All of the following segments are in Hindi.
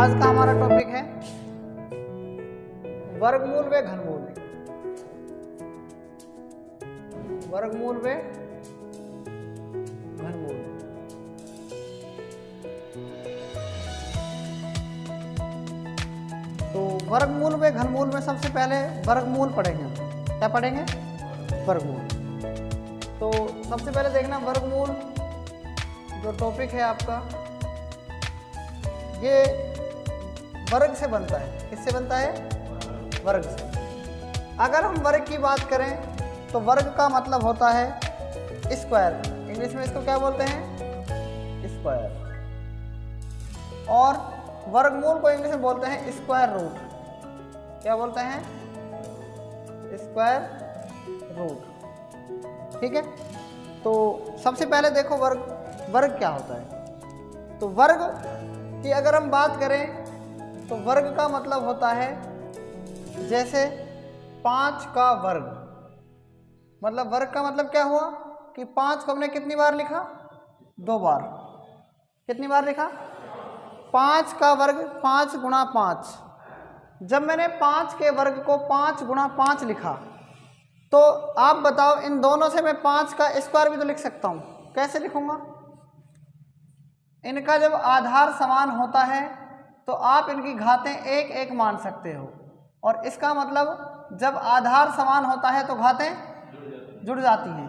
आज का हमारा टॉपिक है वर्गमूल व घनमूल। वर्गमूल व घनमूल। तो वर्गमूल व घनमूल में सबसे पहले वर्गमूल पढ़ेंगे। क्या पढ़ेंगे? वर्गमूल। तो सबसे पहले देखना वर्गमूल जो टॉपिक है आपका, ये वर्ग से बनता है। किससे बनता है? वर्ग से। अगर हम वर्ग की बात करें तो वर्ग का मतलब होता है स्क्वायर। इंग्लिश में इसको क्या बोलते हैं? स्क्वायर। और वर्गमूल को इंग्लिश में बोलते हैं स्क्वायर रूट। क्या बोलते हैं? Square root. ठीक है। तो सबसे पहले देखो वर्ग क्या होता है। तो वर्ग की अगर हम बात करें तो वर्ग का मतलब होता है जैसे 5 का वर्ग। मतलब वर्ग का मतलब क्या हुआ कि 5 को हमने कितनी बार लिखा? 2 बार। कितनी बार लिखा? 5 का वर्ग 5 गुणा 5। जब मैंने 5 के वर्ग को 5 गुणा 5 लिखा तो आप बताओ इन दोनों से मैं 5 का स्क्वायर भी तो लिख सकता हूँ। कैसे लिखूंगा? इनका जब आधार समान होता है तो आप इनकी घातें एक एक मान सकते हो। और इसका मतलब जब आधार समान होता है तो घातें जुड़ जाती हैं।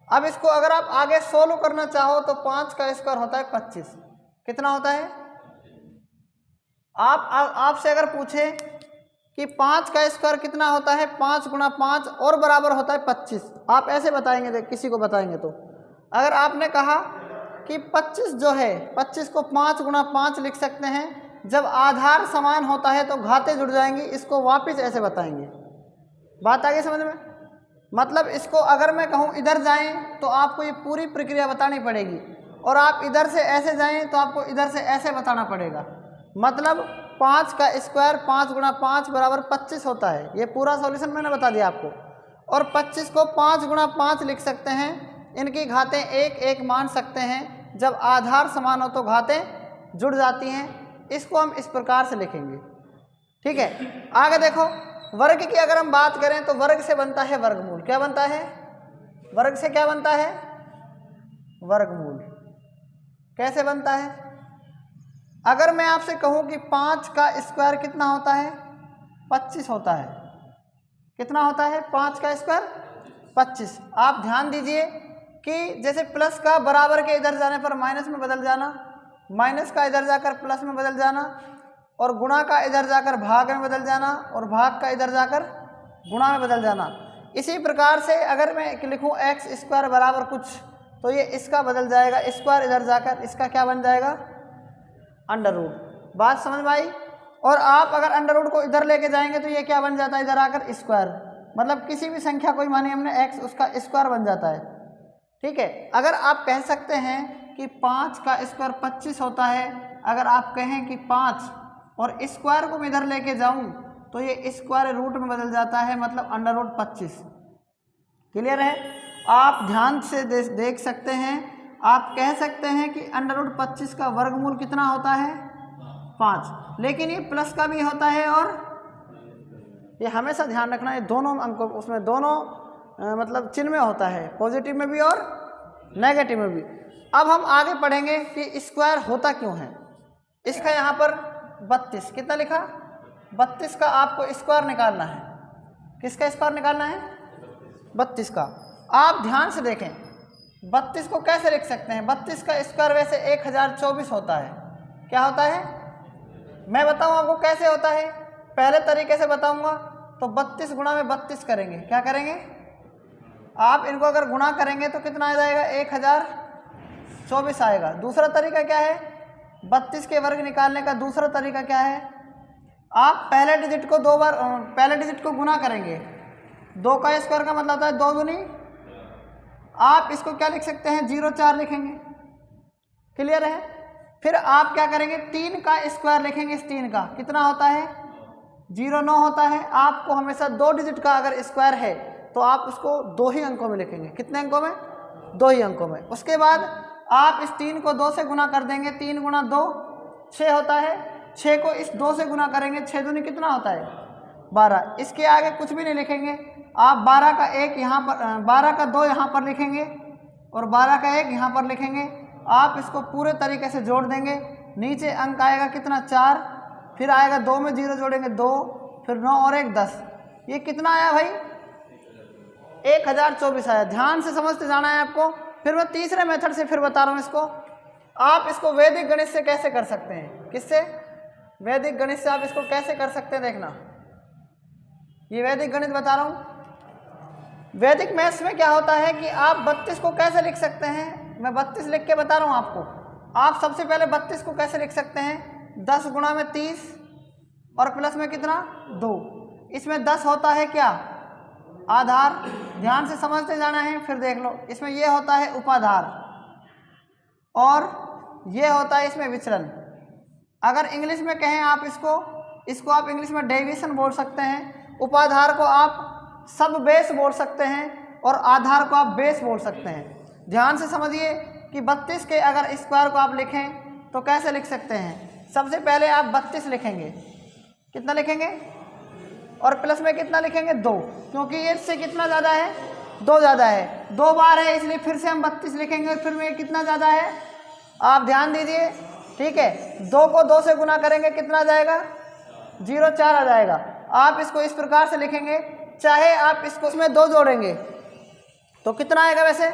अब इसको अगर आप आगे सोल्व करना चाहो तो 5 का स्क्वायर होता है 25। कितना होता है? आपसे अगर पूछे कि 5 का स्क्वायर कितना होता है? 5 गुणा 5 और बराबर होता है 25। आप ऐसे बताएंगे, किसी को बताएंगे तो अगर आपने कहा कि 25 जो है 25 को 5 गुणा 5 लिख सकते हैं, जब आधार समान होता है तो घातें जुड़ जाएंगी। इसको वापस ऐसे बताएंगे। बात आ गई समझ में? मतलब इसको अगर मैं कहूँ इधर जाएं तो आपको ये पूरी प्रक्रिया बतानी पड़ेगी, और आप इधर से ऐसे जाएं तो आपको इधर से ऐसे बताना पड़ेगा। मतलब 5 का स्क्वायर 5 गुणा 5 बराबर 25 होता है। ये पूरा सॉल्यूशन मैंने बता दिया आपको। और 25 को 5 गुणा 5 लिख सकते हैं। इनकी घातें एक एक मान सकते हैं। जब आधार समान हो तो घातें जुड़ जाती हैं। इसको हम इस प्रकार से लिखेंगे। ठीक है। आगे देखो, वर्ग की अगर हम बात करें तो वर्ग से बनता है वर्गमूल। क्या बनता है? वर्ग से क्या बनता है? वर्गमूल। कैसे बनता है? अगर मैं आपसे कहूं कि 5 का स्क्वायर कितना होता है? 25 होता है। कितना होता है? 5 का स्क्वायर 25। आप ध्यान दीजिए कि जैसे प्लस का बराबर के इधर जाने पर माइनस में बदल जाना, माइनस का इधर जाकर प्लस में बदल जाना, और गुणा का इधर जाकर भाग में बदल जाना, और भाग का इधर जाकर गुणा में बदल जाना। इसी प्रकार से अगर मैं लिखूं एक्स स्क्वायर बराबर कुछ, तो ये इसका बदल जाएगा स्क्वायर, इधर जाकर इसका क्या बन जाएगा? Under root. बात समझ में आई? और आप अगर अंडर रूट को इधर लेके जाएंगे तो ये क्या बन जाता है? इधर आकर स्क्वायर। मतलब किसी भी संख्या कोई मानी हमने एक्स, उसका स्क्वायर बन जाता है। ठीक है। अगर आप कह सकते हैं कि 5 का स्क्वायर 25 होता है, अगर आप कहें कि 5 और स्क्वायर को मैं इधर लेके जाऊं तो ये स्क्वायर रूट में बदल जाता है, मतलब अंडर रूट 25। क्लियर है? आप ध्यान से देख सकते हैं। आप कह सकते हैं कि अंडर रूट 25 का वर्गमूल कितना होता है? 5। लेकिन ये प्लस का भी होता है, और ये हमेशा ध्यान रखना, ये दोनों अंकों उसमें दोनों मतलब चिन्ह में होता है, पॉजिटिव में भी और नेगेटिव में भी। अब हम आगे पढ़ेंगे कि स्क्वायर होता क्यों है। इसका यहाँ पर 32 कितना लिखा? 32 का आपको स्क्वायर निकालना है। किसका स्क्वायर निकालना है? 32 का। आप ध्यान से देखें 32 को कैसे लिख सकते हैं? 32 का स्क्वायर वैसे 1024 होता है। क्या होता है? मैं बताऊँ आपको कैसे होता है? पहले तरीके से बताऊँगा तो 32 गुणा में 32 करेंगे। क्या करेंगे? आप इनको अगर गुणा करेंगे तो कितना आ जाएगा? 1024 आएगा। दूसरा तरीका क्या है? 32 के वर्ग निकालने का दूसरा तरीका क्या है? आप पहले डिजिट को 2 बार, पहले डिजिट को गुना करेंगे। 2 का स्क्वायर का मतलब होता है 2 दूनी। आप इसको क्या लिख सकते हैं? 0,4 लिखेंगे। क्लियर है? फिर आप क्या करेंगे? 3 का स्क्वायर लिखेंगे। इस 3 का कितना होता है? 0,9 होता है। आपको हमेशा 2 डिजिट का अगर स्क्वायर है तो आप उसको 2 ही अंकों में लिखेंगे। कितने अंकों में? 2 ही अंकों में। उसके बाद आप इस 3 को 2 से गुना कर देंगे। 3 गुणा 2 6 होता है। 6 को इस 2 से गुना करेंगे, 6 दूनी कितना होता है 12। इसके आगे कुछ भी नहीं लिखेंगे आप, 12 का 1 यहाँ पर, 12 का 2 यहाँ पर लिखेंगे और 12 का 1 यहाँ पर लिखेंगे। आप इसको पूरे तरीके से जोड़ देंगे, नीचे अंक आएगा कितना 4, फिर आएगा 2 में 0 जोड़ेंगे 2, फिर 9 और 1 10। ये कितना आया भाई 1024 आया। ध्यान से समझते जाना है आपको। फिर मैं तीसरे मेथड से फिर बता रहा हूँ इसको। आप इसको वैदिक गणित से कैसे कर सकते हैं, किससे, वैदिक गणित से आप इसको कैसे कर सकते हैं, देखना ये वैदिक गणित बता रहा हूँ। वैदिक मैथ्स में क्या होता है कि आप 32 को कैसे लिख सकते हैं, मैं 32 लिख के बता रहा हूँ आपको। आप सबसे पहले 32 को कैसे लिख सकते हैं, 10 गुणा में 30 और प्लस में कितना 2। इसमें 10 होता है क्या आधार, ध्यान से समझते जाना है। फिर देख लो इसमें ये होता है उपाधार और ये होता है इसमें विचलन। अगर इंग्लिश में कहें आप इसको आप इंग्लिश में डेविएशन बोल सकते हैं। उपाधार को आप सब बेस बोल सकते हैं और आधार को आप बेस बोल सकते हैं। ध्यान से समझिए कि 32 के अगर स्क्वायर को आप लिखें तो कैसे लिख सकते हैं। सबसे पहले आप 32 लिखेंगे, कितना लिखेंगे और प्लस में कितना लिखेंगे 2, क्योंकि ये इससे कितना ज़्यादा है 2 ज़्यादा है, 2 बार है इसलिए फिर से हम 32 लिखेंगे। फिर में कितना ज़्यादा है आप ध्यान दीजिए, ठीक है। 2 को 2 से गुना करेंगे कितना आ जाएगा 0 4 आ जाएगा। आप इसको इस प्रकार से लिखेंगे, चाहे आप इसको इसमें 2 जोड़ेंगे तो कितना आएगा, वैसे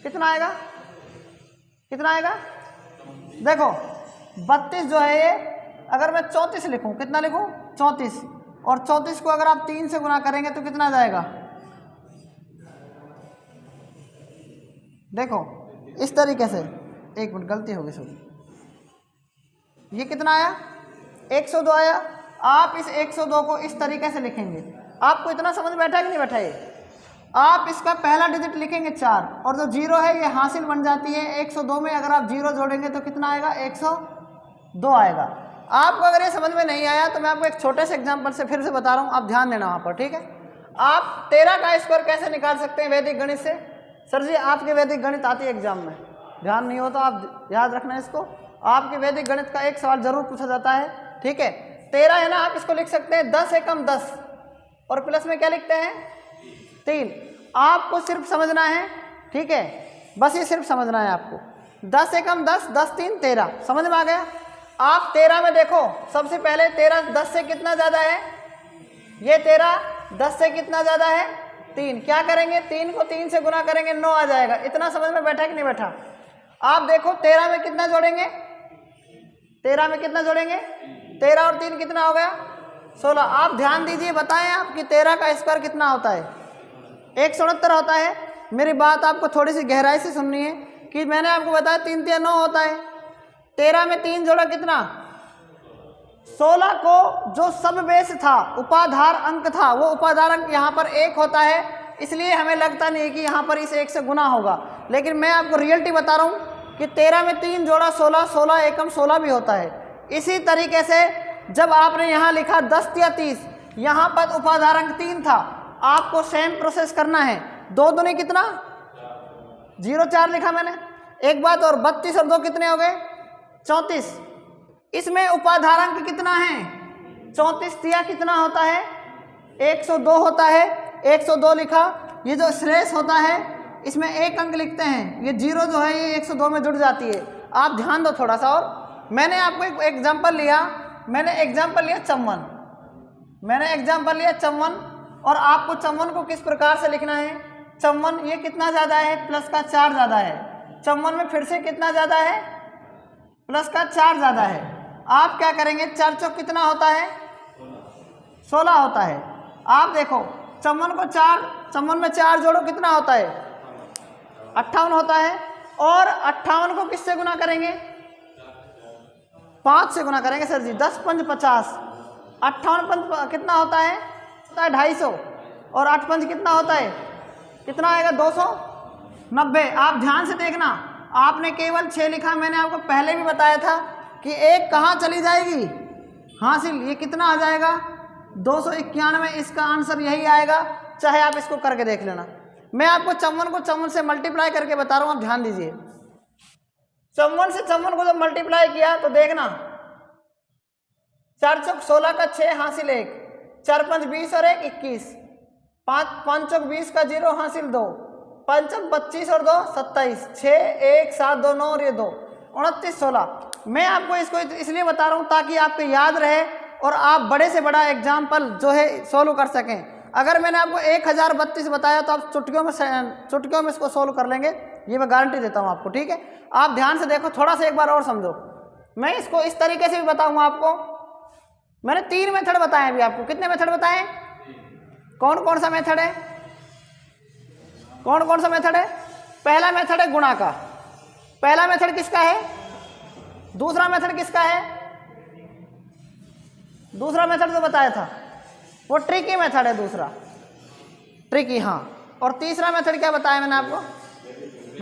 कितना आएगा, कितना आएगा देखो 32 जो है ये, अगर मैं 34 लिखूं, कितना लिखूं 34, और 34 को अगर आप 3 से गुना करेंगे तो कितना आ जाएगा, देखो इस तरीके से। एक मिनट गलती हो गई सर, ये कितना आया 102 आया। आप इस 102 को इस तरीके से लिखेंगे। आपको इतना समझ बैठा कि नहीं बैठा ये। आप इसका पहला डिजिट लिखेंगे 4 और जो 0 है ये हासिल बन जाती है। 102 में अगर आप 0 जोड़ेंगे तो कितना आएगा 102 आएगा। आपको अगर ये समझ में नहीं आया तो मैं आपको एक छोटे से एग्जांपल से फिर से बता रहा हूँ, आप ध्यान देना वहाँ पर, ठीक है। आप 13 का स्क्वायर कैसे निकाल सकते हैं वैदिक गणित से। सर जी आपके वैदिक गणित आती है एग्जाम में, ध्यान नहीं हो तो आप याद रखना इसको। आपके वैदिक गणित का एक सवाल जरूर पूछा जाता है, ठीक है। 13 है ना, आप इसको लिख सकते हैं 10 एकम 10 और प्लस में क्या लिखते हैं 3। आपको सिर्फ समझना है, ठीक है, बस ये सिर्फ समझना है आपको। 10 एकम 10, 10 3 13, समझ में आ गया। आप 13 में देखो, सबसे पहले 13 10 से कितना ज़्यादा है, ये 13 10 से कितना ज़्यादा है 3। क्या करेंगे 3 को 3 से गुना करेंगे 9 आ जाएगा। इतना समझ में बैठा कि नहीं बैठा। आप देखो 13 में कितना जोड़ेंगे, 13 में कितना जोड़ेंगे 13 और 3 कितना हो गया 16। आप ध्यान दीजिए, बताएं आपकी 13 का स्क्वायर कितना होता है 169 होता है। मेरी बात आपको थोड़ी सी गहराई से सुननी है कि मैंने आपको बताया 3 3 9 होता है। 13 में 3 जोड़ा कितना 16 को जो सब बेस था उपाधार अंक था, वो उपाधार अंक यहाँ पर 1 होता है, इसलिए हमें लगता नहीं कि यहाँ पर इस 1 से गुना होगा। लेकिन मैं आपको रियलिटी बता रहा हूँ कि 13 में 3 जोड़ा 16, 16 एकम 16 भी होता है। इसी तरीके से जब आपने यहाँ लिखा 10 या 30, यहाँ पर उपाधार अंक 3 था, आपको सेम प्रोसेस करना है। 2 दूनी कितना 0 4 लिखा मैंने। एक बात और, 32 और 2 कितने हो गए 34। इसमें उपाधारांक कितना है 34 दिया, कितना होता है 102 होता है। 102 लिखा। ये जो श्रेष्ठ होता है इसमें 1 अंक लिखते हैं, ये 0 जो है ये 102 में जुड़ जाती है। आप ध्यान दो थोड़ा सा। और मैंने आपको एक एग्जाम्पल लिया, मैंने एग्जाम्पल लिया 54, मैंने एग्जाम्पल लिया 54, और आपको 54 को किस प्रकार से लिखना है। 54 ये कितना ज़्यादा है प्लस का 4 ज़्यादा है। 54 में फिर से कितना ज़्यादा है प्लस का 4 ज़्यादा है। आप क्या करेंगे 4 चौक कितना होता है 16 होता है। आप देखो 54 को 54 में 4 जोड़ो कितना होता है 58 होता है। और 58 को किससे गुना करेंगे 5 से गुना करेंगे। सर जी 10 5 50, 58 5 कितना होता है 250, और 8 5 कितना होता है, कितना आएगा 290। आप ध्यान से देखना, आपने केवल 6 लिखा। मैंने आपको पहले भी बताया था कि 1 कहाँ चली जाएगी हासिल, ये कितना आ जाएगा 291। इसका आंसर यही आएगा, चाहे आप इसको करके देख लेना। मैं आपको 54 को 54 से मल्टीप्लाई करके बता रहा हूँ, आप ध्यान दीजिए। 54 से 54 को जब मल्टीप्लाई किया तो देखना 4 चौक 16 का 6 हासिल 1, 4 5 20 और 1 21, 5 चौक 20 का 0 हासिल 2, 5 चौक 25 और 2 27, 6 1 7 2 9 और ये 2 29 16। मैं आपको इसको इसलिए बता रहा हूँ ताकि आपको याद रहे और आप बड़े से बड़ा एग्जाम्पल जो है सोल्व कर सकें। अगर मैंने आपको 1032 बताया तो आप चुटकियों में इसको सोल्व कर लेंगे, ये मैं गारंटी देता हूँ आपको, ठीक है। आप ध्यान से देखो, थोड़ा सा एक बार और समझो। मैं इसको इस तरीके से भी बताऊंगा आपको। मैंने 3 मेथड बताए अभी आपको। कितने मेथड बताए? कौन कौन सा मेथड है? कौन कौन सा मेथड है? पहला मेथड है गुणा का। पहला मेथड किसका है? दूसरा मेथड किसका है? दूसरा मेथड जो बताया था वो ट्रिकी मेथड है, दूसरा ट्रिकी, हाँ। और तीसरा मेथड क्या बताया मैंने आपको?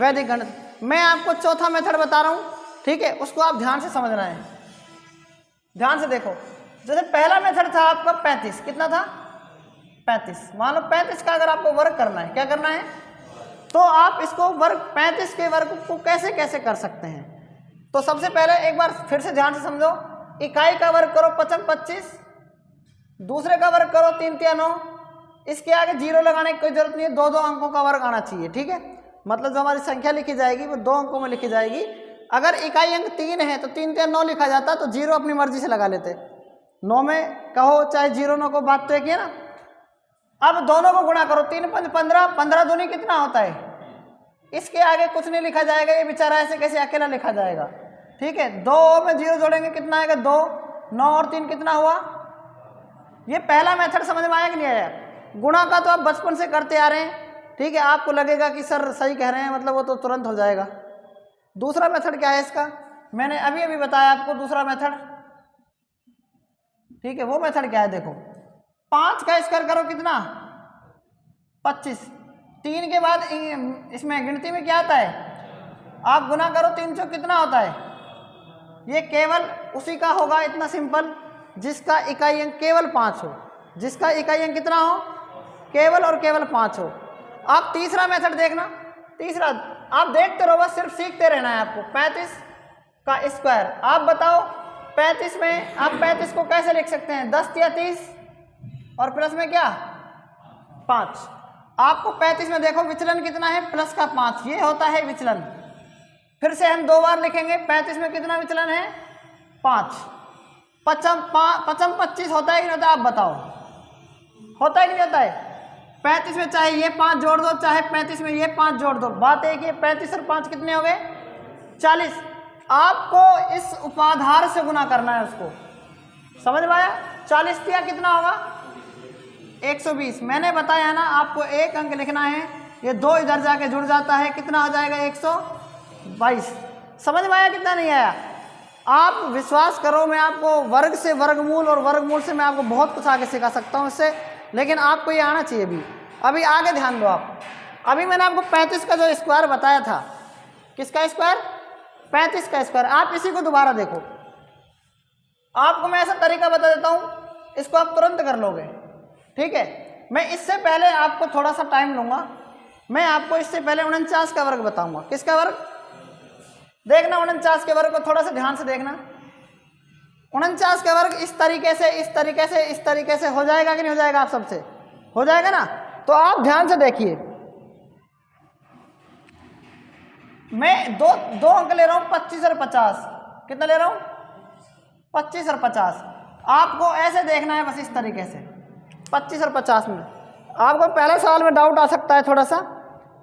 वैदिक गणित। मैं आपको चौथा मेथड बता रहा हूं, ठीक है, उसको आप ध्यान से समझना है। ध्यान से देखो, जैसे पहला मेथड था आपका 35, कितना था? 35। मान लो 35 का अगर आपको वर्ग करना है, क्या करना है? तो आप इसको वर्ग 35 के वर्ग को कैसे कैसे कर सकते हैं? तो सबसे पहले एक बार फिर से ध्यान से समझो। इकाई का वर्ग करो 55 25, दूसरे का वर्ग करो 3 3 9। इसके आगे 0 लगाने की कोई जरूरत नहीं है, 2 2 अंकों का वर्ग आना चाहिए, ठीक है। मतलब जो हमारी संख्या लिखी जाएगी वो 2 अंकों में लिखी जाएगी। अगर इकाई अंक 3 है तो 3 3 9 लिखा जाता, तो 0 अपनी मर्जी से लगा लेते। 9 में कहो चाहे 0 9 को, बात तो एक ही है ना। अब दोनों को गुणा करो, 3 5 15, 15 दूनी कितना होता है? इसके आगे कुछ नहीं लिखा जाएगा, ये बेचारा ऐसे कैसे अकेला लिखा जाएगा, ठीक है। 2 में 0 जोड़ेंगे कितना आएगा? 2 9 और 3 कितना हुआ? ये पहला मेथड समझ में आया कि नहीं आया? गुणा का तो आप बचपन से करते आ रहे हैं, ठीक है। आपको लगेगा कि सर सही कह रहे हैं, मतलब वो तो तुरंत हो जाएगा। दूसरा मेथड क्या है इसका? मैंने अभी अभी बताया आपको दूसरा मेथड, ठीक है। वो मेथड क्या है? देखो, 5 का स्क्वायर करो कितना? 25। 3 के बाद इसमें गिनती में क्या आता है? आप गुना करो, 3 चौक कितना होता है? ये केवल उसी का होगा, इतना सिंपल, जिसका इकाई अंक केवल 5 हो। जिसका इकाई अंक कितना हो? केवल और केवल 5 हो। आप तीसरा मेथड देखना। तीसरा आप देखते रहो, बस सिर्फ सीखते रहना है आपको। 35 का स्क्वायर, आप बताओ 35 में आप 35 को कैसे लिख सकते हैं? 10 या 30 और प्लस में क्या? 5। आपको 35 में देखो विचलन कितना है? प्लस का 5, ये होता है विचलन। फिर से हम 2 बार लिखेंगे। 35 में कितना विचलन है? 5। 55 25 होता है कि नहीं होता? आप बताओ, होता है कि नहीं होता है? 35 में चाहे ये 5 जोड़ दो, चाहे 35 में ये 5 जोड़ दो, बात एक ही है। 35 और 5 कितने हो गए? 40। आपको इस उपाधार से गुना करना है उसको, समझ में आया? 40 दिया कितना होगा? 120। मैंने बताया ना आपको एक अंक लिखना है, ये 2 इधर जाके जुड़ जाता है, कितना हो जाएगा? 122। समझ में आया? कितना नहीं आया? आप विश्वास करो, मैं आपको वर्ग से वर्गमूल और वर्गमूल से मैं आपको बहुत कुछ आगे सिखा सकता हूँ इससे, लेकिन आपको ये आना चाहिए। अभी आगे ध्यान दो आप। अभी मैंने आपको 35 का जो स्क्वायर बताया था, किसका स्क्वायर? 35 का स्क्वायर। आप इसी को दोबारा देखो, आपको मैं ऐसा तरीका बता देता हूँ, इसको आप तुरंत कर लोगे, ठीक है। मैं इससे पहले आपको थोड़ा सा टाइम लूँगा। मैं आपको इससे पहले 49 का वर्ग बताऊँगा। किसका वर्ग? देखना 49 के वर्ग को थोड़ा सा ध्यान से देखना। 49 का वर्ग इस तरीके से, इस तरीके से, इस तरीके से हो जाएगा कि नहीं हो जाएगा? आप सबसे हो जाएगा ना? तो आप ध्यान से देखिए, मैं दो अंक ले रहा हूं, 25 और 50। कितना ले रहा हूं? 25 और 50। आपको ऐसे देखना है बस इस तरीके से, 25 और 50 में। आपको पहले सवाल में डाउट आ सकता है थोड़ा सा।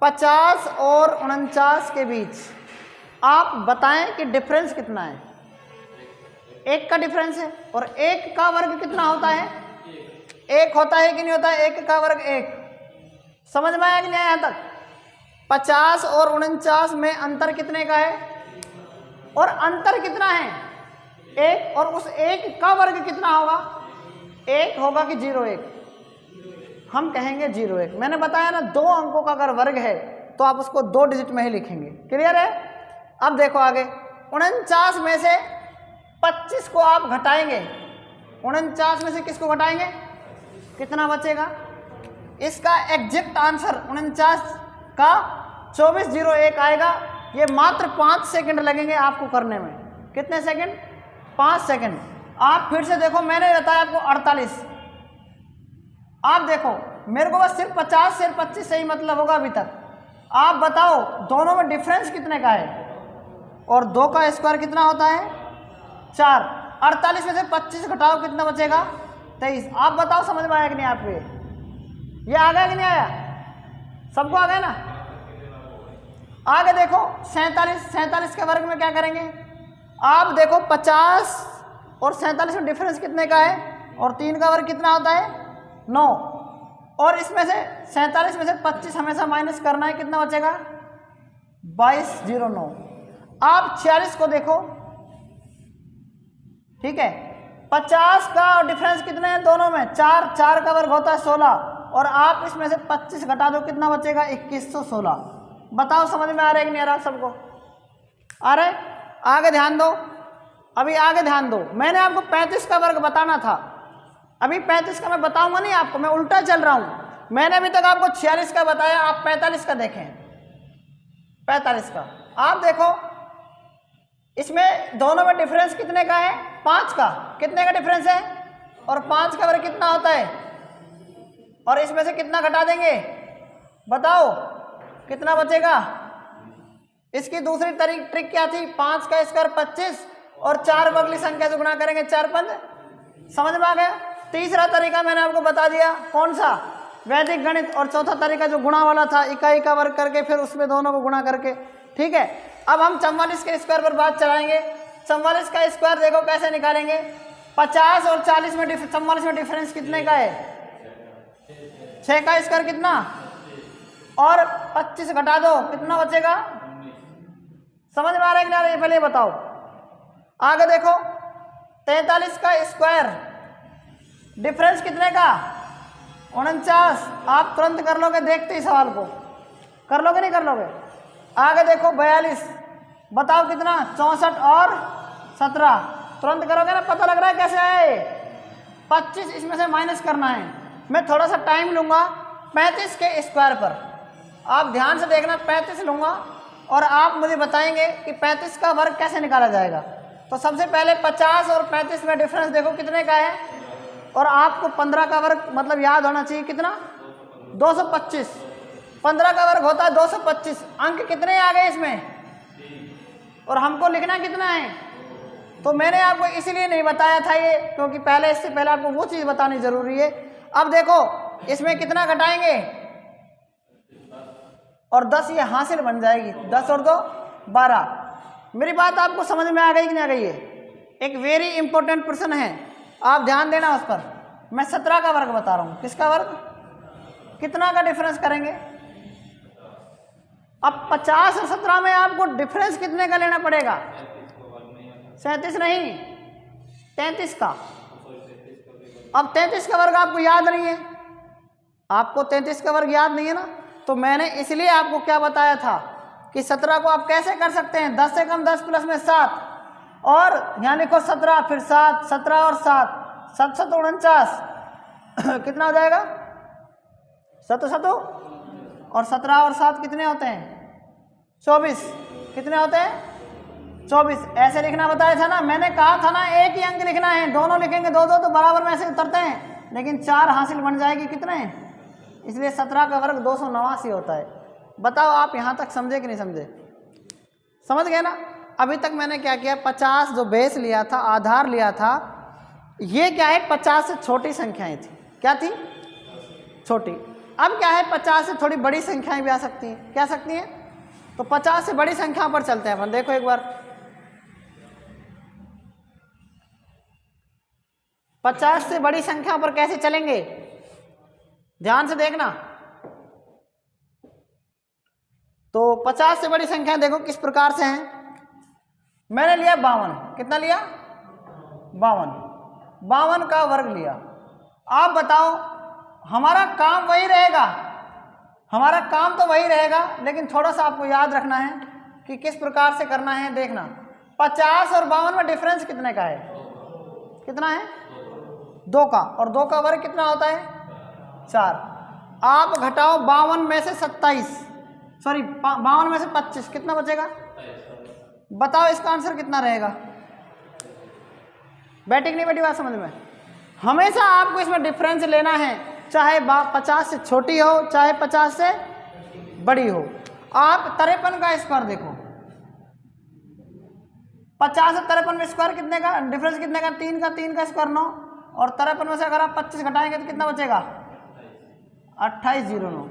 50 और 49 के बीच आप बताएं कि डिफरेंस कितना है? 1 का डिफरेंस है, और 1 का वर्ग कितना होता है? 1 होता है कि नहीं होता है? 1 का वर्ग 1। समझ में आया कि नहीं आया? यहाँ तक 50 और 49 में अंतर कितने का है? और अंतर कितना है? 1। और उस 1 का वर्ग कितना होगा? 1 होगा कि 0 1? हम कहेंगे 0 1। मैंने बताया ना, 2 अंकों का अगर वर्ग है तो आप उसको 2 डिजिट में ही लिखेंगे। क्लियर है? अब देखो आगे, 49 में से 25 को आप घटाएंगे। 49 में से किसको घटाएंगे? कितना बचेगा? इसका एग्जैक्ट आंसर 49 का 2401 आएगा। ये मात्र 5 सेकंड लगेंगे आपको करने में। कितने सेकंड? 5 सेकंड। आप फिर से देखो, मैंने बताया आपको 48। आप देखो, मेरे को बस सिर्फ 50 से 25 से ही मतलब होगा अभी तक। आप बताओ दोनों में डिफरेंस कितने का है, और 2 का स्क्वायर कितना होता है 4। 48 में से 25 घटाओ कितना बचेगा 23। आप बताओ समझ में आया कि नहीं आपको? ये आ गया कि नहीं आया? सबको आ गया ना? आगे देखो 47 के वर्ग में क्या करेंगे? आप देखो 50 और 47 में डिफरेंस कितने का है, और 3 का वर्ग कितना होता है 9, और इसमें से 47 में से 25 हमेशा माइनस करना है, कितना बचेगा 2209। आप 46 को देखो, ठीक है, 50 का डिफरेंस कितने हैं दोनों में 4, 4 का वर्ग होता है 16, और आप इसमें से 25 घटा दो कितना बचेगा 2116। बताओ समझ में आ रहा है कि नहीं आ रहा सबको? आ रहा है? आगे ध्यान दो, अभी आगे ध्यान दो। मैंने आपको 35 का वर्ग बताना था, अभी 35 का मैं बताऊंगा नहीं आपको, मैं उल्टा चल रहा हूं। मैंने अभी तक आपको 46 का बताया, आप 45 का देखें। 45 का आप देखो, इसमें दोनों में डिफरेंस कितने का है 5 का। कितने का डिफरेंस है, और 5 का वर्ग कितना होता है, और इसमें से कितना घटा देंगे बताओ कितना बचेगा? इसकी दूसरी ट्रिक क्या थी? 5 का स्क्वायर 25 और 4 बगली संख्या से गुणा करेंगे 4 5। समझ में आ गया? तीसरा तरीका मैंने आपको बता दिया, कौन सा? वैदिक गणित। और चौथा तरीका जो गुणा वाला था, इकाई का वर्ग करके फिर उसमें दोनों को गुणा करके। ठीक है, अब हम 44 के स्क्वायर पर बात चलाएंगे। 44 का स्क्वायर देखो कैसे निकालेंगे। 50 और 40 में 44 में डिफरेंस कितने का है 6 का स्क्वायर कितना, और 25 घटा दो कितना बचेगा? समझ में आ रहा है कि नहीं? पहले बताओ। आगे देखो 43 का स्क्वायर डिफरेंस कितने का 49। आप तुरंत कर लोगे, देखते ही सवाल को कर लोगे नहीं कर लोगे? आगे देखो 42, बताओ कितना 64 और 17। तुरंत करोगे ना? पता लग रहा है कैसे आए? 25 इसमें से माइनस करना है। मैं थोड़ा सा टाइम लूंगा 35 के स्क्वायर पर, आप ध्यान से देखना। 35 लूंगा और आप मुझे बताएंगे कि 35 का वर्ग कैसे निकाला जाएगा। तो सबसे पहले 50 और 35 में डिफरेंस देखो कितने का है, और आपको 15 का वर्ग मतलब याद होना चाहिए कितना 225। 15 का वर्ग होता है 225। अंक कितने आ गए इसमें, और हमको लिखना कितना है? तो मैंने आपको इसीलिए नहीं बताया था ये, क्योंकि पहले इससे पहले आपको वो चीज़ बतानी जरूरी है। अब देखो इसमें कितना घटाएंगे, और 10 ये हासिल बन जाएगी। 10 और 2 12। मेरी बात आपको समझ में आ गई कि नहीं आ गई है? एक वेरी इंपॉर्टेंट प्रश्न है, आप ध्यान देना उस पर। मैं 17 का वर्ग बता रहा हूँ। किसका वर्ग? कितना का डिफरेंस करेंगे? अब 50 और 17 में आपको डिफरेंस कितने का लेना पड़ेगा? 37 नहीं 33 का। अब 33 का वर्ग आपको याद नहीं है, आपको 33 का वर्ग याद नहीं है ना, तो मैंने इसलिए आपको क्या बताया था कि 17 को आप कैसे कर सकते हैं, 10 से कम 10 प्लस में 7, और यहाँ लिखो 17 फिर 7, 17 और 7 7 7 49 कितना हो जाएगा 7 7 और 17 और 7 कितने होते हैं 24। कितने होते हैं 24। ऐसे लिखना बताया था ना, मैंने कहा था ना एक ही अंक लिखना है, दोनों लिखेंगे 2 2 तो बराबर में ऐसे उतरते हैं, लेकिन 4 हासिल बन जाएगी कितने, इसलिए 17 का वर्ग 289 होता है। बताओ आप यहाँ तक समझे कि नहीं समझे? समझ गए ना? अभी तक मैंने क्या किया, 50 जो बेस लिया था, आधार लिया था, ये क्या है 50 से छोटी संख्याएं थी। क्या थी? छोटी। अब क्या है 50 से थोड़ी बड़ी संख्याएं भी आ सकती हैं। क्या सकती हैं? तो 50 से बड़ी संख्या पर चलते हैं अपन। देखो एक बार 50 से बड़ी संख्या पर कैसे चलेंगे, ध्यान से देखना। तो 50 से बड़ी संख्या देखो किस प्रकार से हैं। मैंने लिया 52। कितना लिया? 52। 52 का वर्ग लिया। आप बताओ हमारा काम वही रहेगा, हमारा काम तो वही रहेगा, लेकिन थोड़ा सा आपको याद रखना है कि किस प्रकार से करना है। देखना 50 और 52 में डिफरेंस कितने का है? कितना है? 2 का। और 2 का वर्ग कितना होता है? 4। आप घटाओ 52 में से 27, सॉरी 52 में से 25, कितना बचेगा? बताओ इसका आंसर कितना रहेगा? बैठी नहीं बैठी बात समझ में? हमेशा आपको इसमें डिफरेंस लेना है, चाहे 50 से छोटी हो चाहे 50 से बड़ी हो। आप 53 का स्क्वायर देखो, 50 से 53 में स्क्वायर कितने का डिफरेंस, कितने का? 3 का, 3 का स्क्वायर 9, और 53 में से अगर आप 25 घटाएंगे तो कितना बचेगा? 2809।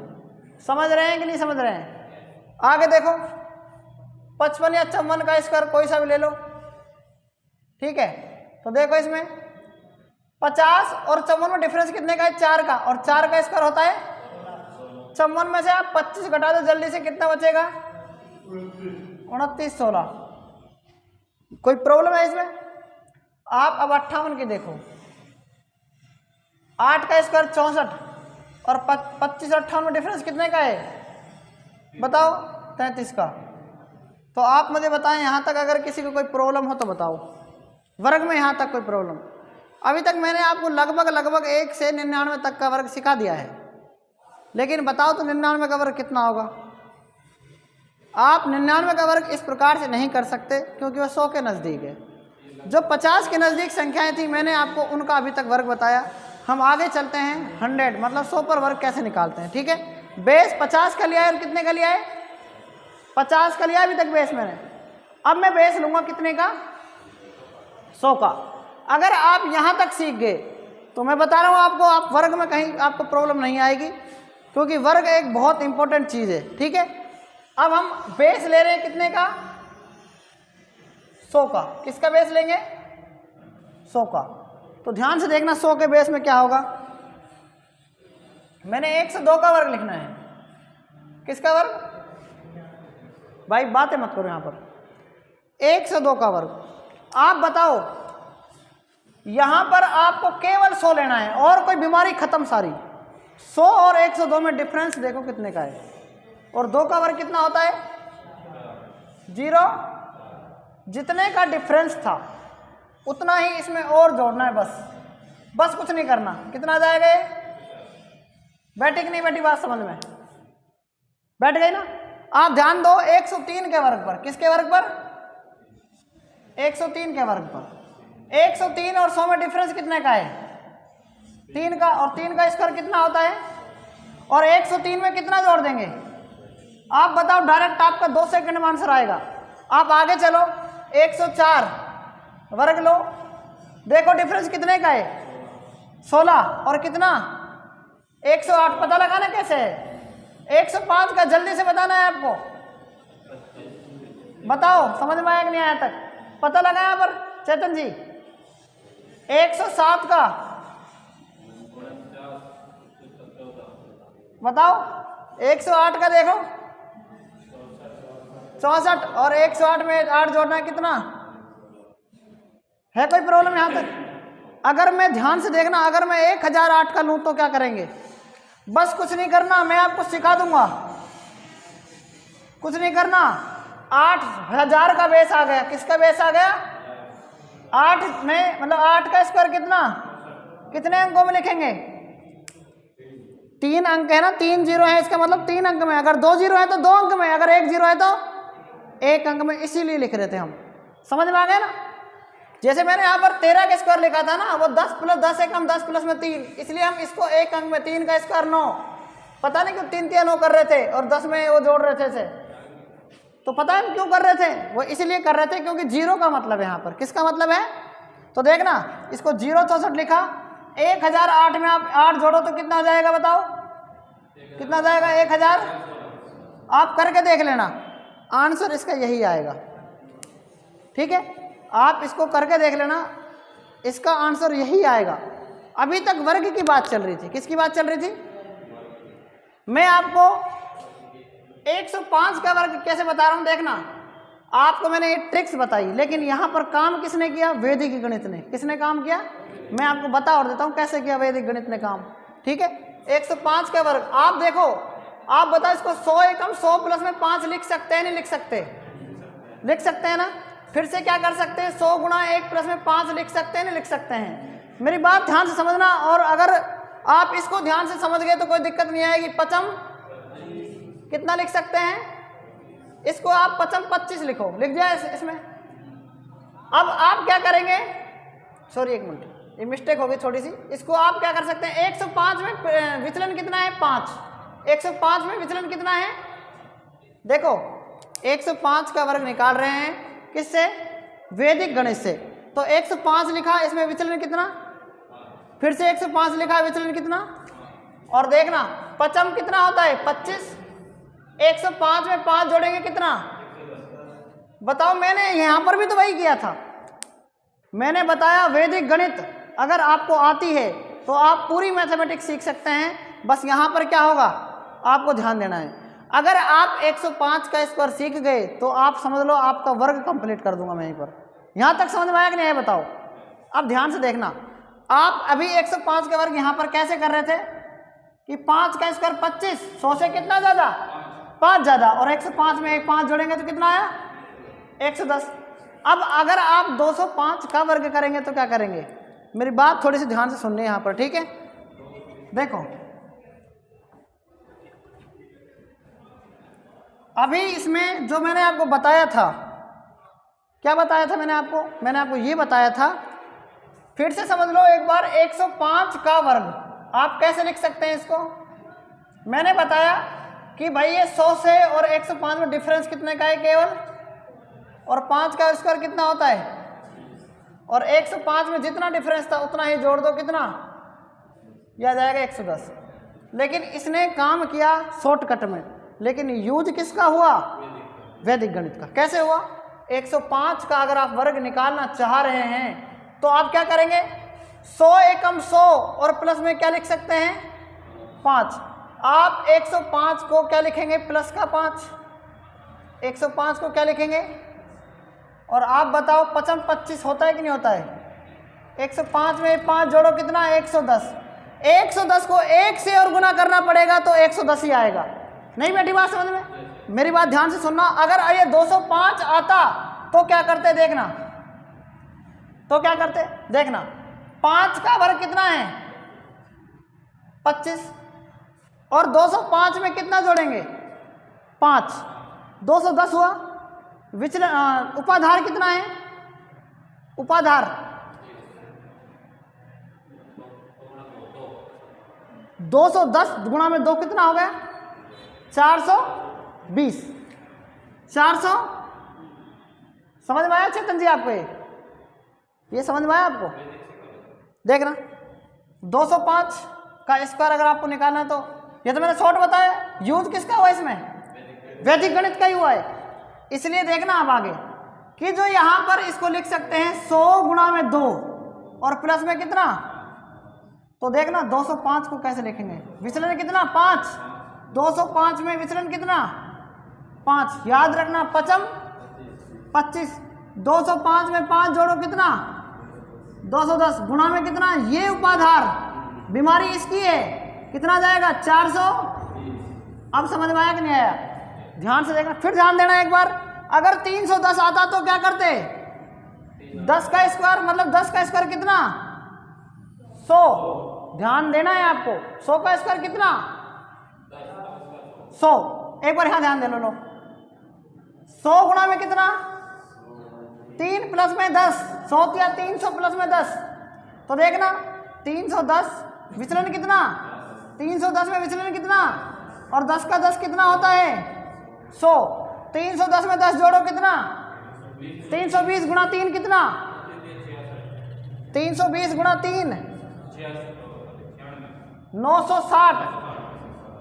समझ रहे हैं कि नहीं समझ रहे हैं? आगे देखो, 55 या 54 का स्क्वायर कोई सा भी ले लो, ठीक है। तो देखो इसमें 50 और 54 में डिफरेंस कितने का है? 4 का, और 4 का स्क्वायर होता है 54 में से आप 25 घटा दो जल्दी से, कितना बचेगा? 2916। कोई प्रॉब्लम है इसमें? आप अब 58 की देखो, 8 का स्क्वायर 64, और 25 और 58 में डिफरेंस कितने का है बताओ? 33 का। तो आप मुझे बताएं यहाँ तक अगर किसी को कोई प्रॉब्लम हो तो बताओ, वर्ग में यहाँ तक कोई प्रॉब्लम? अभी तक मैंने आपको लगभग 1 से 99 तक का वर्ग सिखा दिया है, लेकिन बताओ तो 99 का वर्ग कितना होगा? आप 99 का वर्ग इस प्रकार से नहीं कर सकते क्योंकि वह 100 के नज़दीक है। जो 50 के नज़दीक संख्याएं थी मैंने आपको उनका अभी तक वर्ग बताया। हम आगे चलते हैं 100 मतलब 100 पर वर्ग कैसे निकालते हैं, ठीक है। बेस 50 का लिया है और कितने का लिया है? 50 का लिया अभी तक बेस मैंने। अब मैं बेस लूँगा कितने का? 100 का। अगर आप यहाँ तक सीख गए तो मैं बता रहा हूँ आपको, आप वर्ग में कहीं आपको प्रॉब्लम नहीं आएगी, क्योंकि वर्ग एक बहुत इंपॉर्टेंट चीज़ है, ठीक है। अब हम बेस ले रहे हैं कितने का? 100 का। किसका बेस लेंगे? 100 का। तो ध्यान से देखना 100 के बेस में क्या होगा। मैंने 102 का वर्ग लिखना है। किसका वर्ग? भाई बातें मत करो यहाँ पर। 102 का वर्ग। आप बताओ, यहाँ पर आपको केवल 100 लेना है और कोई बीमारी खत्म सारी। 100 और 102 में डिफरेंस देखो कितने का है, और 2 का वर्ग कितना होता है? 0। जितने का डिफरेंस था उतना ही इसमें और जोड़ना है, बस कुछ नहीं करना। कितना आ जाएगा ये? बैठी कि नहीं बैठी बात समझ में? बैठ गई ना? आप ध्यान दो 103 के वर्ग पर। किसके वर्ग पर? 103 के वर्ग पर। 103 और 100 में डिफरेंस कितने का है? 3 का, और 3 का स्क्वायर कितना होता है? और 103 में कितना जोड़ देंगे आप बताओ? डायरेक्ट आपका 2 सेकंड में आंसर आएगा। आप आगे चलो, 104 वर्ग लो, देखो डिफरेंस कितने का है? 16, और कितना? 108। पता लगाना कैसे है? 105 का जल्दी से बताना है आपको। बताओ समझ में आया कि नहीं आया तक? पता लगा यहाँ पर चेतन जी? 107 का बताओ। 108 का देखो 64, और 108 में 8 जोड़ना है कितना है? कोई प्रॉब्लम यहाँ तक? अगर मैं ध्यान से देखना, अगर मैं 1008 का लूँ तो क्या करेंगे? बस कुछ नहीं करना, मैं आपको सिखा दूंगा। कुछ नहीं करना। 8000 का बेस आ गया। किसका बेस आ गया? 8 में मतलब 8 का स्क्वायर कितना? कितने अंकों में लिखेंगे? 3 अंक है ना, 3 जीरो है, इसका मतलब 3 अंक में। अगर 2 जीरो है तो 2 अंक में, अगर 1 जीरो है तो 1 अंक में, इसीलिए लिख रहे थे हम। समझ में आ गया ना? जैसे मैंने यहाँ पर 13 का स्क्वायर लिखा था ना, वो 10 प्लस 10 है कम 10 प्लस में 3, इसलिए हम इसको 1 अंक में। 3 का स्क्वायर 9, पता नहीं क्यों 3 3 9 कर रहे थे और 10 में वो जोड़ रहे थे। तो पता है हम क्यों कर रहे थे? वो इसलिए कर रहे थे क्योंकि जीरो का मतलब है यहाँ पर। किसका मतलब है? तो देखना, इसको 064 लिखा। 1008 में आप 8 जोड़ो तो कितना आ जाएगा बताओ? कितना आ जाएगा? 1000। आप करके देख लेना, आंसर इसका यही आएगा, ठीक है। आप इसको करके देख लेना, इसका आंसर यही आएगा। अभी तक वर्ग की बात चल रही थी। किसकी बात चल रही थी? मैं आपको 105 का वर्ग कैसे बता रहा हूं, देखना। आपको मैंने ये ट्रिक्स बताई, लेकिन यहां पर काम किसने किया? वैदिक गणित ने। किसने काम किया? मैं आपको बता और देता हूं कैसे किया वैदिक गणित ने काम, ठीक है। 105 का वर्ग आप देखो, आप बताओ इसको 100 एकम 100 प्लस में 5 लिख सकते हैं नहीं लिख सकते? लिख सकते हैं ना। फिर से क्या कर सकते हैं? 100 गुणा 1 प्लस में 5 लिख सकते हैं नहीं लिख सकते हैं? मेरी बात ध्यान से समझना, और अगर आप इसको ध्यान से समझ गए तो कोई दिक्कत नहीं आएगी। 55 कितना लिख सकते हैं? इसको आप 55 25 लिखो, लिख जाए इसमें। अब आप क्या करेंगे? सॉरी एक मिनट, ये मिस्टेक हो गई थोड़ी सी। इसको आप क्या कर सकते हैं, 105 में विचलन कितना है 5, 105 में विचलन कितना है, देखो 105 का वर्ग निकाल रहे हैं किससे, वैदिक गणित से। तो 105 लिखा, इसमें विचलन कितना, फिर से 105 लिखा, विचलन कितना, और देखना पचम कितना होता है 25, 105 में 5 जोड़ेंगे कितना, बताओ। मैंने यहाँ पर भी तो वही किया था, मैंने बताया वैदिक गणित अगर आपको आती है तो आप पूरी मैथमेटिक्स सीख सकते हैं, बस यहाँ पर क्या होगा आपको ध्यान देना है। अगर आप 105 का स्क्वायर सीख गए तो आप समझ लो आपका वर्ग कंप्लीट कर दूंगा मैं यहीं पर। यहाँ तक समझ में आया कि नहीं है बताओ। अब ध्यान से देखना, आप अभी 105 का वर्ग यहाँ पर कैसे कर रहे थे कि 5 का स्क्वायर 25, 100 से कितना ज़्यादा 5 ज़्यादा, और 105 में एक 5 जोड़ेंगे तो कितना आया 110। अब अगर आप 205 का वर्ग करेंगे तो क्या करेंगे, मेरी बात थोड़ी सी ध्यान से सुननी है यहाँ पर, ठीक है। देखो अभी इसमें जो मैंने आपको बताया था, क्या बताया था मैंने आपको ये बताया था, फिर से समझ लो एक बार। 105 का वर्ग आप कैसे लिख सकते हैं इसको, मैंने बताया कि भाई ये 100 से और 105 में डिफरेंस कितने का है केवल, और 5 का स्क्वायर कितना होता है, और 105 में जितना डिफरेंस था उतना ही जोड़ दो, कितना यह जाएगा 110। लेकिन इसने काम किया शॉर्टकट में, लेकिन यूज किसका हुआ, वैदिक गणित का। कैसे हुआ, 105 का अगर आप वर्ग निकालना चाह रहे हैं तो आप क्या करेंगे, 100 एकम 100 और प्लस में क्या लिख सकते हैं 5। आप 105 को क्या लिखेंगे, प्लस का 5, 105 को क्या लिखेंगे, और आप बताओ 25 होता है कि नहीं होता है। 105 में 5 जोड़ो कितना 110, 110 को 1 से और गुना करना पड़ेगा तो 110 ही आएगा। नहीं बैठी बात समझ में, मेरी बात ध्यान से सुनना। अगर ये 205 आता तो क्या करते देखना, तो क्या करते देखना, 5 का वर्ग कितना है 25, और 205 में कितना जोड़ेंगे 5, 210 हुआ। विचलन उपाधार कितना है, उपाधार 210 गुणा में 2 कितना हो गया 420, 400। समझ में आया चेतन जी आपको, ये समझ में आया आपको। देखना 205 का स्क्वायर अगर आपको निकालना है तो ये तो मैंने शॉर्ट बताया, यूज किसका हुआ इसमें, वैदिक गणित का ही हुआ है। इसलिए देखना आप आगे कि जो यहाँ पर इसको लिख सकते हैं 100 गुणा में 2 और प्लस में कितना, तो देखना 205 को कैसे लिखेंगे, विचलन कितना 5, 205 में विचलन कितना 5, याद रखना पचम 25, 205 में 5 जोड़ो कितना 210, गुणा में कितना, ये उपाधार बीमारी इसकी है, कितना जाएगा 400। अब समझ में आया कि नहीं आया, ध्यान से देखना, फिर ध्यान देना एक बार। अगर 310 आता तो क्या करते, 10 का स्क्वायर मतलब 10 का स्क्वायर कितना 100, ध्यान देना है आपको, 100 का स्क्वायर कितना 100। एक बार यहां ध्यान दे लो, 100 गुणा में कितना 3 प्लस में 10, 100 या 300 प्लस में 10, तो देखना 310 विचलन कितना, 310 में विचलन कितना, और 10 का 10 कितना होता है 100, 310 में 10 जोड़ो कितना 320 गुणा 3 कितना, 320 गुणा 3 960।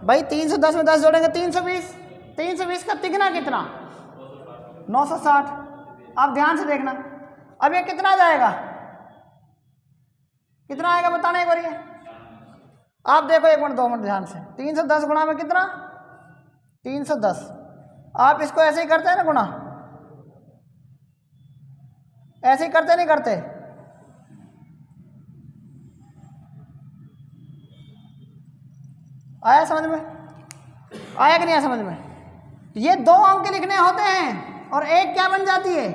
भाई 310 में 10 जोड़ेंगे 320, 320 का तिगना कितना 960। अब ध्यान से देखना, अब ये कितना जाएगा, कितना आएगा बताना एक बार, ये आप देखो 1 मिनट 2 मिनट ध्यान से। 310 गुणा में कितना 310, आप इसको ऐसे ही करते हैं ना गुणा, ऐसे ही करते नहीं करते, आया समझ में, आया कि नहीं आया समझ में। ये 2 अंक लिखने होते हैं और एक क्या बन जाती है,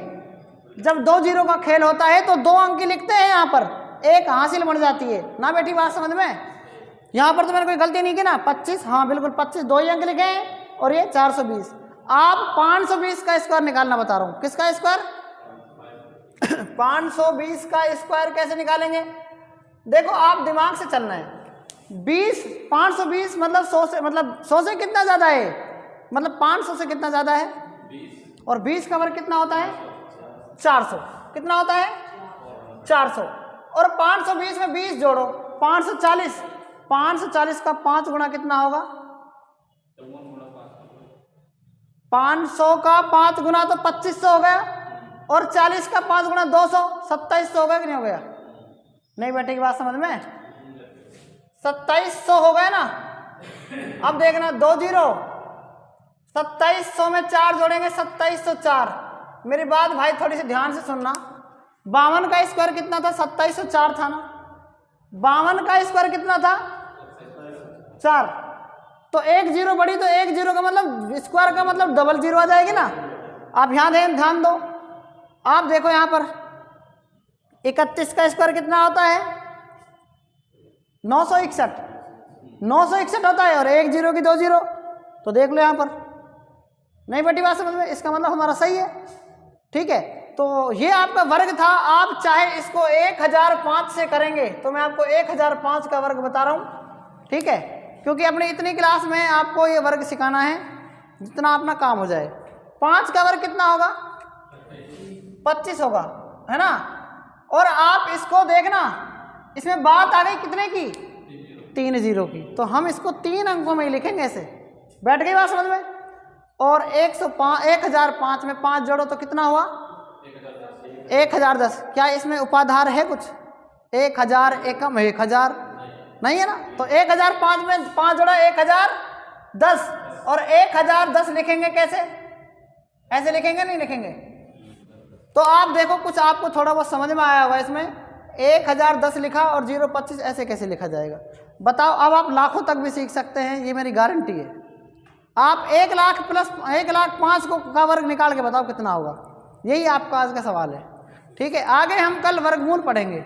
जब 2 जीरो का खेल होता है तो 2 अंक लिखते हैं, यहाँ पर एक हासिल बन जाती है ना बेटी, बात समझ में। यहाँ पर तो मैंने कोई गलती नहीं की ना, 25, हाँ बिल्कुल 25, 2 ही अंक लिखे हैं, और ये 420। आप 520 का स्क्वायर निकालना बता रहा हूँ, किसका स्क्वायर 520 का स्क्वायर कैसे निकालेंगे? देखो आप दिमाग से चलना है। 520 मतलब 100 से, मतलब 100 से कितना ज़्यादा है? मतलब 500 से कितना ज़्यादा है? 20। और 20 का वर्ग कितना होता है? 400। कितना होता है? 400। और 520 में 20 जोड़ो, 540। 540 का 5 गुना कितना होगा? 500 का 5 गुना तो 2500 हो गया, और 40 का 5 गुना 200, 2700 हो गया कि नहीं हो गया? नहीं बेटे की बात समझ में? 2700 हो गया ना। अब देखना 2 जीरो, 2700 में 4 जोड़ेंगे 2704। मेरी बात भाई थोड़ी सी ध्यान से सुनना। 52 का स्क्वायर कितना था? 2704 था ना। 52 का स्क्वायर कितना था? 4। तो 1 जीरो बढ़ी, तो 1 जीरो का मतलब स्क्वायर का मतलब डबल जीरो आ जाएगी ना। आप यहाँ ध्यान दो। आप देखो यहाँ पर 31 का स्क्वायर कितना होता है? 961। 961 होता है, और 1 जीरो की 2 जीरो। तो देख लो यहाँ पर, नहीं बेटी बात समझ में? इसका मतलब हमारा सही है। ठीक है, तो ये आपका वर्ग था। आप चाहे इसको 1005 से करेंगे तो मैं आपको 1005 का वर्ग बता रहा हूँ। ठीक है, क्योंकि अपनी इतनी क्लास में आपको ये वर्ग सिखाना है जितना अपना काम हो जाए। 5 का वर्ग कितना होगा? 25 होगा, है ना। और आप इसको देखना, इसमें बात आ गई कितने की? 3 जीरो की। तो हम इसको 3 अंकों में ही लिखेंगे ऐसे। बैठ गई बात समझ में? और 1005 में 5 जोड़ो तो कितना हुआ? 1010। क्या इसमें उपाधार है कुछ? 1000 एकम 1000 नहीं है ना। तो 1005 में 5 जोड़ा 1010, और 1010 लिखेंगे कैसे? ऐसे लिखेंगे, नहीं लिखेंगे? तो आप देखो कुछ आपको थोड़ा बहुत समझ में आया होगा इसमें। 1010 लिखा और 025 ऐसे कैसे लिखा जाएगा? बताओ। अब आप लाखों तक भी सीख सकते हैं, ये मेरी गारंटी है। आप 1 लाख प्लस 1,05,000 को का वर्ग निकाल के बताओ कितना होगा। यही आपका आज का सवाल है। ठीक है, आगे हम कल वर्गमूल पढ़ेंगे।